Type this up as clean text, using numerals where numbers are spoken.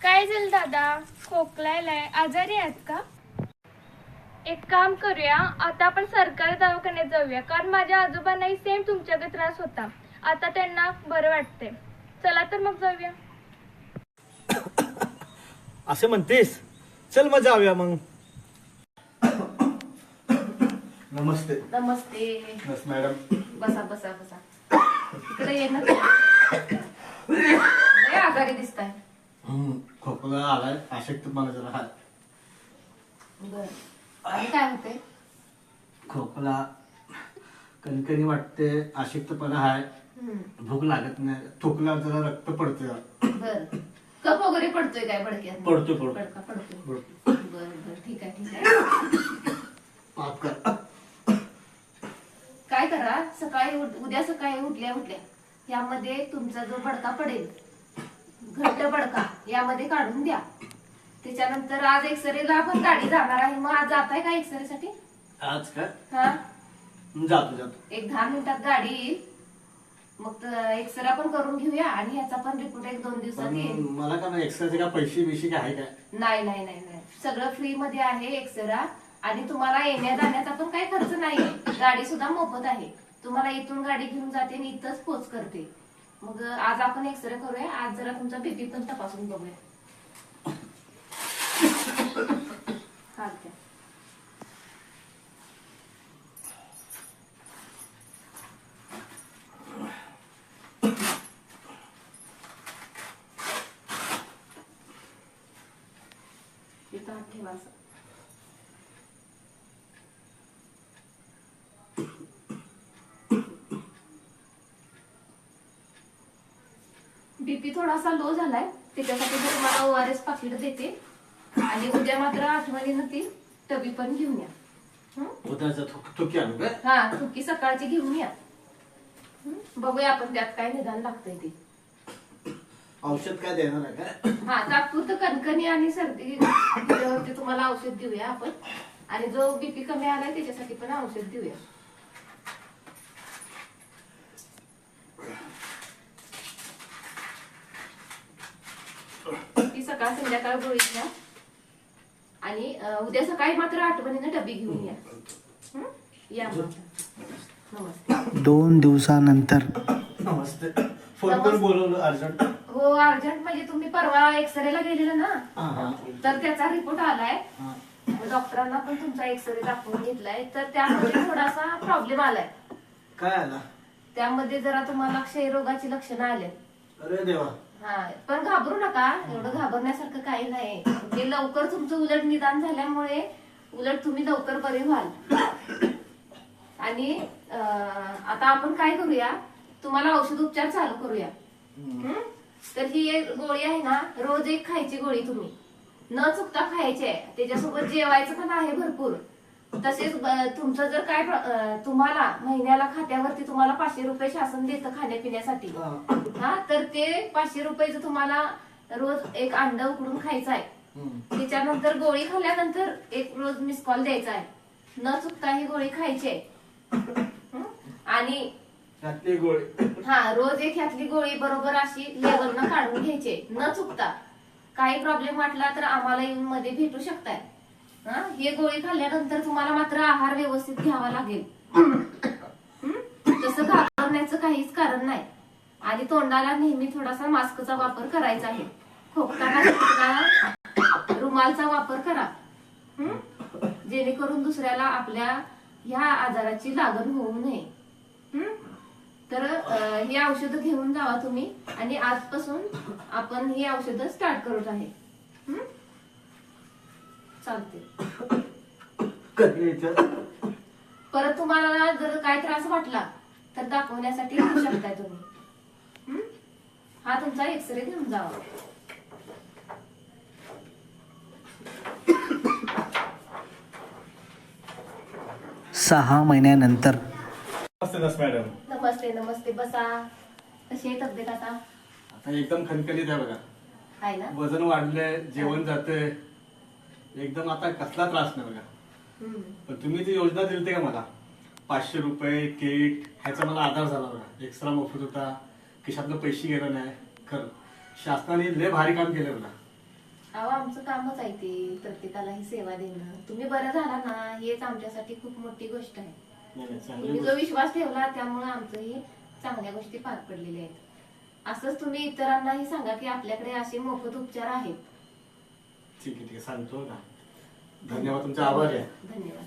काय झालं दादा? खोकलायलाय? आजारी आहात का? एक काम करूया, आता आपण सरकारी दवाखान्यात जाऊया, कारण माझ्या आजोबांनाही सेम तुमच्याकडे त्रास होता. आता त्यांना बरं वाटते. चला तर मग जाऊया. असे म्हणतेस? चल मग जाऊया मग. नमस्ते. नमस्ते. बस मॅडम. बसा बसा बसा. इकडे ये ना. लय आजारी दिसताय. खोकला आलाय, अशक्तपणा जरा हाय. बर. आणि काय होते? खोकला, कणकणी वाटते, अशक्तपणा हाय, भूक लागत नाही, थुकल्यावर जरा रक्त पडतंय. बर. कप वगैरे पडतोय काय बडक्यात? पडतोय. बर बर, ठीक आहे. माफ कर. काय करा, उद्या सकाळी उठल्या यामध्ये तुमचा जो बडका पडेल, घट्ट बडका, यामध्ये काढून द्या. त्याच्यानंतर आज एक्सरेला आपण गाडी जाणार आहे. मग आज जाताय का एक्सरे साठी? आज काय? हा, जातो. एक 10 मिनिटात गाडी येईल. मग एक्सरे पण करून घेऊया आणि याचा पण रिपोर्ट 1-2 दिवसात येईल. मला का एक्स्ट्राचे का पैसे बिशे काय आहे काय? नाही, सगळं फ्री मध्ये आहे एक्सरा. आणि तुम्हाला येण्या जाण्याचा पण काही खर्च नाहीये. गाडी सुद्धा मोफत आहे. तुम्हाला इथून गाडी घेऊन जाते आणि इथंच पोच करते. मग आज आपण एक्सरे करूया. आज जरा तुमचा बीपी पण तपासून बघूया. इथं ठेवा असं. बीपी थोडासा लो झालाय, त्याच्यासाठी मी तुम्हाला ORS पाकिट देते. आणि उद्या मात्र आठवणीनं ती टबी पण घेऊन या. उद्याचा थुकी आणू काय? हा, थुकी सकाळची घेऊन या. बघूया आपण त्यात काय निदान लागतंय ते. औषध काय देणार आहे काय? हा, तात्पुरतं कणकणी आणि सर्दी त्याच्यावरती तुम्हाला औषध देऊया आपण. आणि जो बीपी कमी आलाय त्याच्यासाठी पण औषध देऊया. ती सकाळ संध्याकाळ गोळी घ्या. आणि उद्या सकाळी मात्र आठवणीनं डबी घेऊन या. या मग. नमस्ते. 2 दिवसानंतर. नमस्ते. फोन करून बोलवलं अर्जंट. हो, अर्जंट म्हणजे तुम्ही परवा एक्सरेला गेलेला ना, तर त्याचा रिपोर्ट आलाय. डॉक्टरांना पण तुमचा एक्सरे दाखवून घेतलाय. तर त्यामध्ये थोडासा प्रॉब्लेम आलाय. काय आला? त्यामध्ये जरा तुम्हाला क्षयरोगाची लक्षणं आले. अरे देवा. हा, पण घाबरू नका. एवढं घाबरण्यासारखं काही नाही. ते लवकर तुमचं उलट निदान झाल्यामुळे उलट तुम्ही लवकर बरे व्हाल. आणि आता आपण काय करूया, तुम्हाला औषध उपचार चालू करूया. तर ही एक गोळी आहे ना, रोज एक खायची गोळी तुम्ही न चुकता खायची आहे. त्याच्यासोबत जेवायचं पण आहे भरपूर. तसेच तुमचं जर काय तुम्हाला महिन्याला खात्यावरती तुम्हाला 500 रुपये शासन देतं खाण्यापिण्यासाठी. हा, तर ते 500 रुपयाचं तुम्हाला रोज एक अंड उकडून खायचं आहे. त्याच्यानंतर गोळी खाल्ल्यानंतर एक रोज मिस कॉल द्यायचा आहे. न चुकता ही गोळी खायची आहे. आणि हा, रोज एक ह्यातली गोळी बरोबर अशी लेवलनं काढून घ्यायची न चुकता. काही प्रॉब्लेम वाटला तर आम्हाला येऊन मध्ये भेटू शकताय. हे गोळी खाल्ल्यानंतर तुम्हाला मात्र आहार व्यवस्थित घ्यावा लागेल. तसं घाबरण्याचं काहीच कारण नाही. आणि तोंडाला नेहमी थोडासा मास्कचा वापर करायचा आहे. खोकताना रुमालचा वापर करा, जेणेकरून दुसऱ्याला आपल्या ह्या आजाराची लागण होऊ नये. तर ही औषधं घेऊन जावा तुम्ही. आणि आजपासून आपण ही औषधं स्टार्ट करत आहे. चालते. परत तुम्हाला जर काय त्रास वाटला तर दाखवण्यासाठी येऊ शकताय तुम्ही. हा तुमचा एक्सरे घेऊन जावा. सहा महिन्यानंतर. मॅडम. नमस्ते नमस्ते, बसा. कशी आहे तब्येत आता? आता एकदम खणखणीत आहे बघा. आहे ना? वजन वाढलंय, जेवण जातंय एकदम. आता कसला त्रास नाही बघा. पण तुम्ही ती योजना दिलते का मला 500 रुपये किट ह्याचा मला आधार झाला बघा. एक्स्ट्रा मोफत होता, खिशातनं पैसे गेलं नाही. खरं शासनाने लय भारी काम केलं बघा. अहो आमचं कामच आहे ते प्रत्येकाला ही सेवा देणं. तुम्ही बरं झाला ना, हेच आमच्यासाठी खूप मोठी गोष्ट आहे. नाही, नाही, चांगली तुम्ही जो गोष्ट. विश्वास ठेवला त्यामुळे आमचं ही चांगल्या गोष्टी पार पडलेल्या आहेत. असंच तुम्ही इतरांनाही सांगा की आपल्याकडे असे मोफत उपचार आहेत. ठीक आहे सांगतो ना. धन्यवाद, तुमचा आभार आहे. धन्यवाद.